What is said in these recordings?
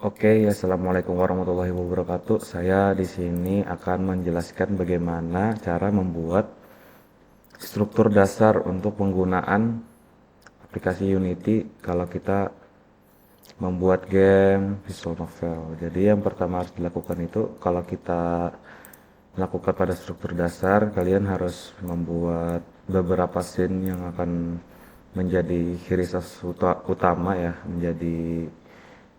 Oke, assalamualaikum warahmatullahi wabarakatuh. Saya di sini akan menjelaskan bagaimana cara membuat struktur dasar untuk penggunaan aplikasi Unity kalau kita membuat game visual novel. Jadi yang pertama harus dilakukan itu kalau kita melakukan pada struktur dasar, kalian harus membuat beberapa scene yang akan menjadi ciri khas utama ya, menjadi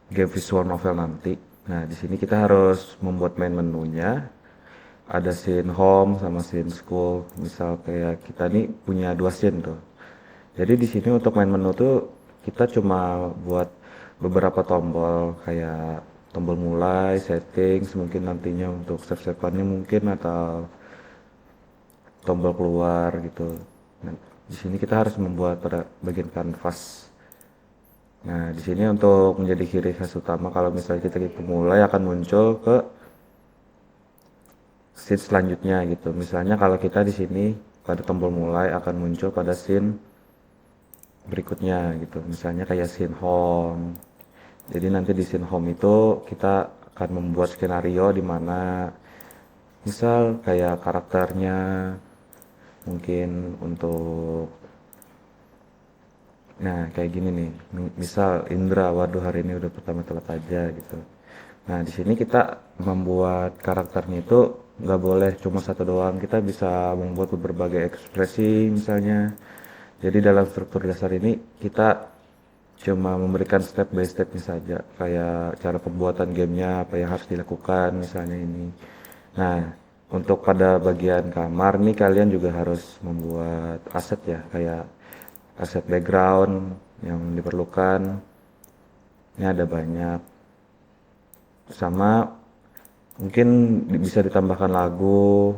game visual novel nanti. Nah, di sini kita harus membuat main menunya. Ada scene home sama scene school. Misal kayak kita nih punya dua scene tuh. Jadi di sini untuk main menu tuh kita cuma buat beberapa tombol kayak tombol mulai, settings, mungkin nantinya untuk save-saveannya mungkin atau tombol keluar gitu. Nah, di sini kita harus membuat pada bagian kanvas. Nah, di sini untuk menjadi ciri khas utama kalau misalnya kita klik mulai akan muncul ke scene selanjutnya gitu. Misalnya kalau kita di sini pada tombol mulai akan muncul pada scene berikutnya gitu. Misalnya kayak scene home. Jadi nanti di scene home itu kita akan membuat skenario di mana misal kayak karakternya mungkin untuk nah kayak gini nih. Misal Indra, waduh hari ini udah pertama telat aja gitu. Nah, di sini kita membuat karakternya itu nggak boleh cuma satu doang. Kita bisa membuat berbagai ekspresi misalnya. Jadi dalam struktur dasar ini kita cuma memberikan step by stepnya saja. Kayak cara pembuatan gamenya, apa yang harus dilakukan misalnya ini. Nah, untuk pada bagian kamar nih kalian juga harus membuat aset ya. Kayak aset background yang diperlukan. Ini ada banyak. Sama mungkin bisa ditambahkan lagu.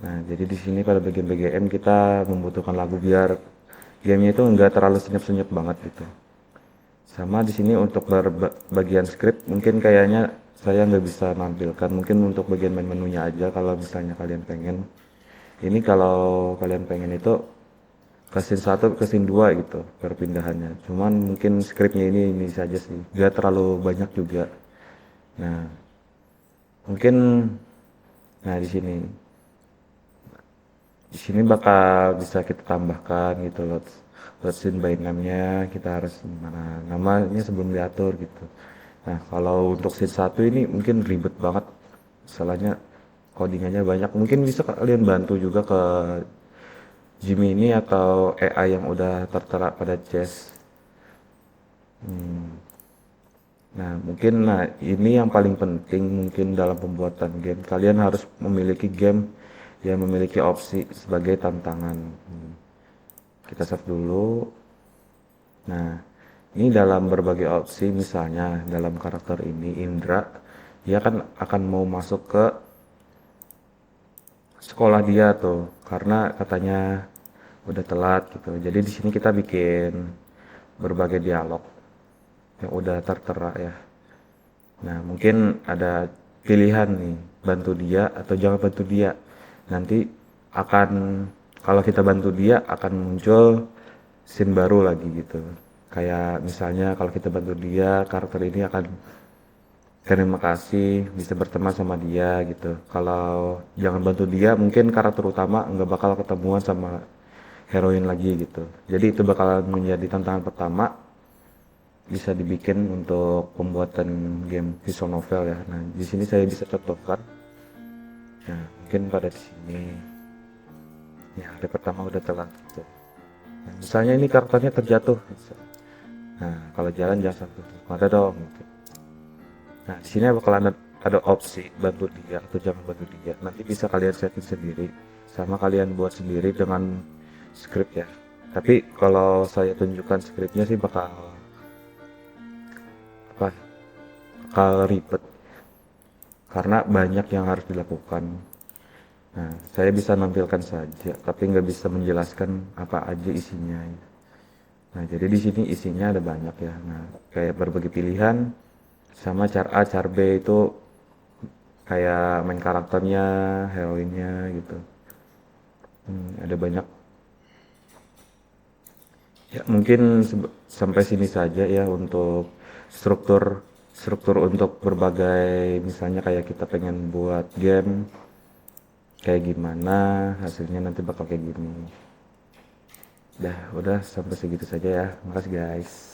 Nah, jadi di sini pada bagian BGM kita membutuhkan lagu biar gamenya itu enggak terlalu senyap-senyap banget gitu. Sama di sini untuk bagian script mungkin kayaknya saya nggak bisa nampilkan. Mungkin untuk bagian main menunya aja kalau misalnya kalian pengen. Ini kalau kalian pengen itu ke scene 1 ke scene 2 gitu perpindahannya. Cuman mungkin scriptnya ini saja sih. Nggak terlalu banyak juga. Nah, mungkin nah di sini bakal bisa kita tambahkan gitu loh scene by name-nya kita harus gimana namanya sebelum diatur gitu. Nah kalau untuk scene satu ini mungkin ribet banget salahnya codingannya banyak, mungkin bisa kalian bantu juga ke Gemini atau AI yang udah tertera pada chest. Nah mungkin nah ini yang paling penting mungkin dalam pembuatan game kalian harus memiliki game yang memiliki opsi sebagai tantangan. Kita save dulu. Nah, ini dalam berbagai opsi, misalnya dalam karakter ini Indra, dia kan akan mau masuk ke sekolah dia tuh, karena katanya udah telat gitu. Jadi di sini kita bikin berbagai dialog yang udah tertera ya. Nah, mungkin ada pilihan nih, bantu dia atau jangan bantu dia. Nanti akan kalau kita bantu dia akan muncul scene baru lagi gitu. Kayak misalnya kalau kita bantu dia, karakter ini akan terima kasih bisa berteman sama dia gitu. Kalau jangan bantu dia, mungkin karakter utama nggak bakal ketemuan sama heroin lagi gitu. Jadi itu bakalan menjadi tantangan pertama bisa dibikin untuk pembuatan game visual novel ya. Nah, di sini saya bisa contohkan. Nah, mungkin pada di sini ya hari pertama udah telat gitu. Nah, misalnya ini karakternya terjatuh. Nah, kalau jalan jangan sampai ada dong. Gitu. Nah, di sini bakal ada opsi bantu dia atau jangan bantu dia. Nanti bisa kalian setting sendiri, sama kalian buat sendiri dengan script ya. Tapi kalau saya tunjukkan scriptnya sih apa, bakal ribet karena banyak yang harus dilakukan. Nah, saya bisa nampilkan saja, tapi nggak bisa menjelaskan apa aja isinya. Nah, jadi di sini isinya ada banyak ya. Nah, kayak berbagai pilihan sama char A, char B itu kayak main karakternya, heroinnya gitu. Ada banyak. Ya, mungkin sampai sini saja ya untuk struktur struktur untuk berbagai, misalnya kayak kita pengen buat game kayak gimana, hasilnya nanti bakal kayak gini. Udah sampai segitu saja ya. Makasih guys.